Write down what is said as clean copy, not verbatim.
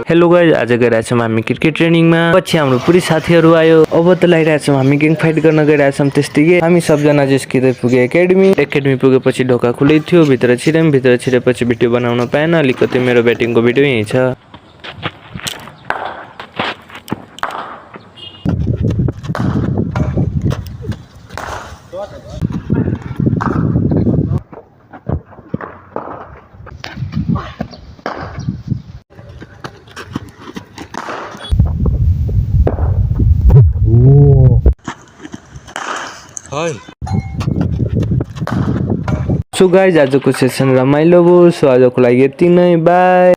Hello guys, आज गइरहेको छौँ हामी क्रिकेट ट्रेनिङमा। पछि हाम्रो पुरै साथीहरू आयो। अब त लगाइरहेको छौँ हामी ग्याङ फाइट गर्न गइरहेको छौँ। त्यस्तै हामी सबजना जिस्किँदै पुगे एकाडेमी पुगेपछि ढोका खुलै थियो। भित्र छिरेपछि भिडियो बनाउन पाएन। अलिकति मेरो ब्याटिङको भिडियो यही छ। सो गाइज, आजको सेसन रमाइलो भयो। सो आजको लागि यति नै, बाई।